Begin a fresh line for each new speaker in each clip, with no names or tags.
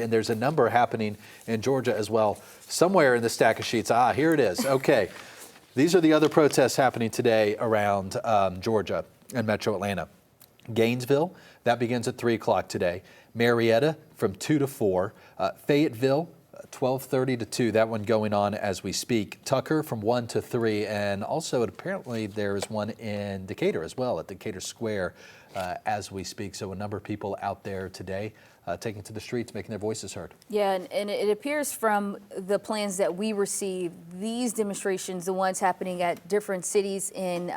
And there's a number happening in Georgia as well, somewhere in the stack of sheets. Ah, here it is. Okay. These are the other protests happening today around Georgia and Metro Atlanta. Gainesville, that begins at 3 o'clock today. Marietta from 2 to 4. Fayetteville, 12:30 to 2. That one going on as we speak. Tucker from 1 to 3. And also apparently there is one in Decatur as well at Decatur Square as we speak. So a number of people out there today taking to the streets, making their voices heard.
Yeah, and it appears from the plans that we received, these demonstrations, the ones happening at different cities in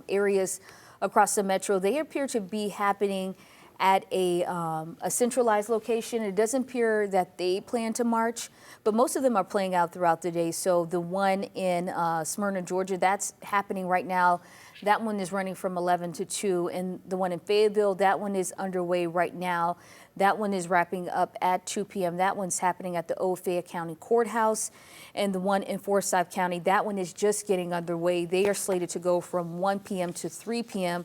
areas across the metro, they appear to be happening at a centralized location. It doesn't appear that they plan to march, but most of them are playing out throughout the day. So the one in Smyrna, Georgia, that's happening right now. That one is running from 11 to 2, and the one in Fayetteville, that one is underway right now. That one is wrapping up at 2 p.m. That one's happening at the Old Fayette County Courthouse. And the one in Forsyth County, that one is just getting underway. They are slated to go from 1 p.m. to 3 p.m.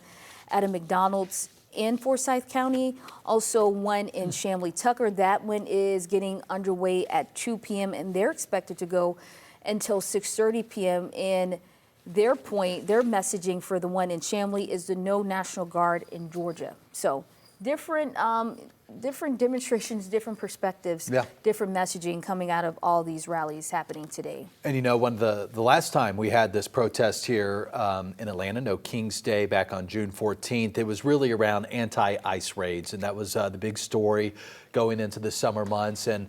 at a McDonald's in Forsyth County. Also one in Chamblee Tucker, that one is getting underway at 2 p.m. and they're expected to go until 6:30 p.m. And their messaging for the one in Chamblee is the No National Guard in Georgia. So different demonstrations, different perspectives, different messaging coming out of all these rallies happening today.
And you know, when the last time we had this protest here in Atlanta, No King's Day, back on June 14th, it was really around anti-ICE raids, and that was the big story going into the summer months, and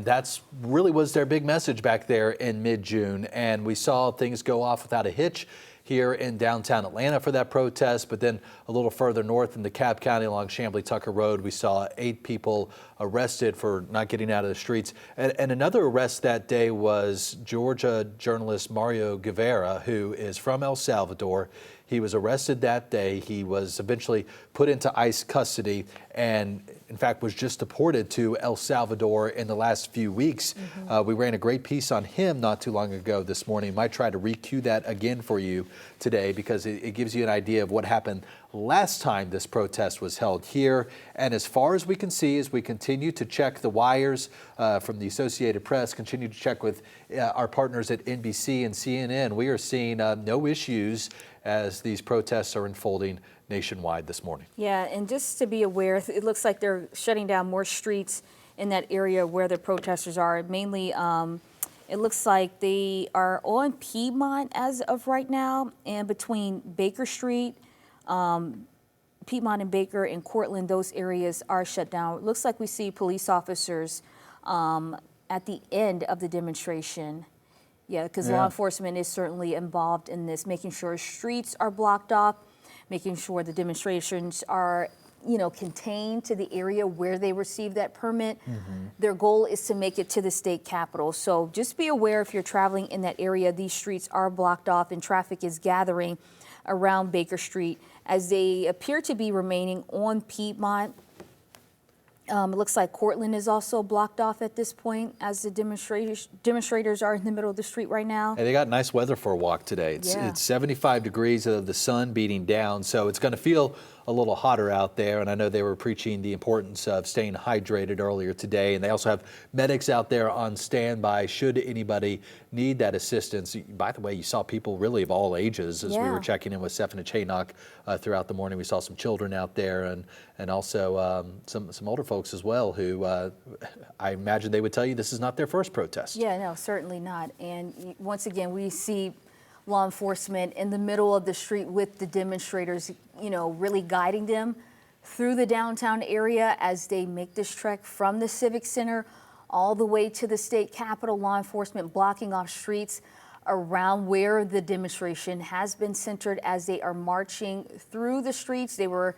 that's really was their big message back there in mid-June. And we saw things go off without a hitch here in downtown Atlanta for that protest, but then a little further north in DeKalb County along Chamblee Tucker Road, we saw 8 people arrested for not getting out of the streets. And another arrest that day was Georgia journalist Mario Guevara, who is from El Salvador. He was arrested that day. He was eventually put into ICE custody and, in fact, was just deported to El Salvador in the last few weeks. We ran a great piece on him not too long ago this morning. Might try to re-cue that again for you today because it gives you an idea of what happened last time this protest was held here. And as far as we can see, as we continue to check the wires from the Associated Press, continue to check with our partners at NBC and CNN, we are seeing no issues as these protests are unfolding nationwide this morning.
Yeah, and just to be aware, it looks like they're shutting down more streets in that area where the protesters are. Mainly, it looks like they are on Piedmont as of right now, and between Baker Street, Piedmont and Baker and Cortland, those areas are shut down. It looks like we see police officers at the end of the demonstration. Yeah, because law enforcement is certainly involved in this, making sure streets are blocked off, making sure the demonstrations are, contained to the area where they received that permit. Their goal is to make it to the state capitol. So just be aware if you're traveling in that area, these streets are blocked off and traffic is gathering around Baker Street as they appear to be remaining on Piedmont. It looks like Cortland is also blocked off at this point as the demonstrators are in the middle of the street right now.
Hey, they got nice weather for a walk today. It's 75 degrees of the sun beating down, so it's going to feel a little hotter out there. And I know they were preaching the importance of staying hydrated earlier today. And they also have medics out there on standby should anybody need that assistance. By the way, you saw people really of all ages as we were checking in with Stephanie Chaynock throughout the morning. We saw some children out there and also some older folks as well who I imagine they would tell you this is not their first protest.
Yeah, no, certainly not. And once again, we see law enforcement in the middle of the street with the demonstrators, really guiding them through the downtown area as they make this trek from the Civic Center all the way to the state capitol. Law enforcement blocking off streets around where the demonstration has been centered as they are marching through the streets. They were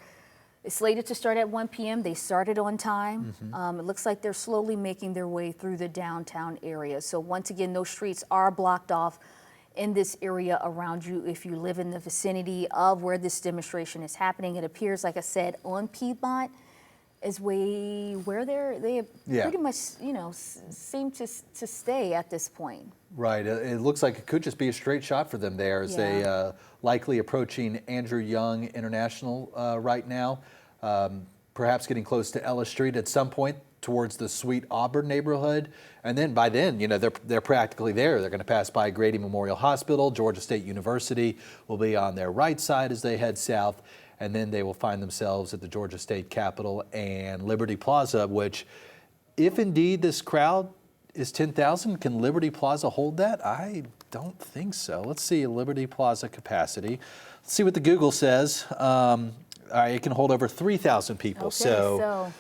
slated to start at 1 p.m. They started on time. It looks like they're slowly making their way through the downtown area. So once again, those streets are blocked off in this area around you if you live in the vicinity of where this demonstration is happening. It appears, like I said, on Piedmont is where they pretty much, seem to stay at this point.
Right. It looks like it could just be a straight shot for them there as they likely approaching Andrew Young International right now, perhaps getting close to Ellis Street at some point. towards the Sweet Auburn neighborhood. And then by then, you know, they're practically there. They're going to pass by Grady Memorial Hospital. Georgia State University will be on their right side as they head south. And then they will find themselves at the Georgia State Capitol and Liberty Plaza, which, if indeed this crowd is 10,000, can Liberty Plaza hold that? I don't think so. Let's see Liberty Plaza capacity. Let's see what the Google says. It can hold over 3,000 people.
Okay, so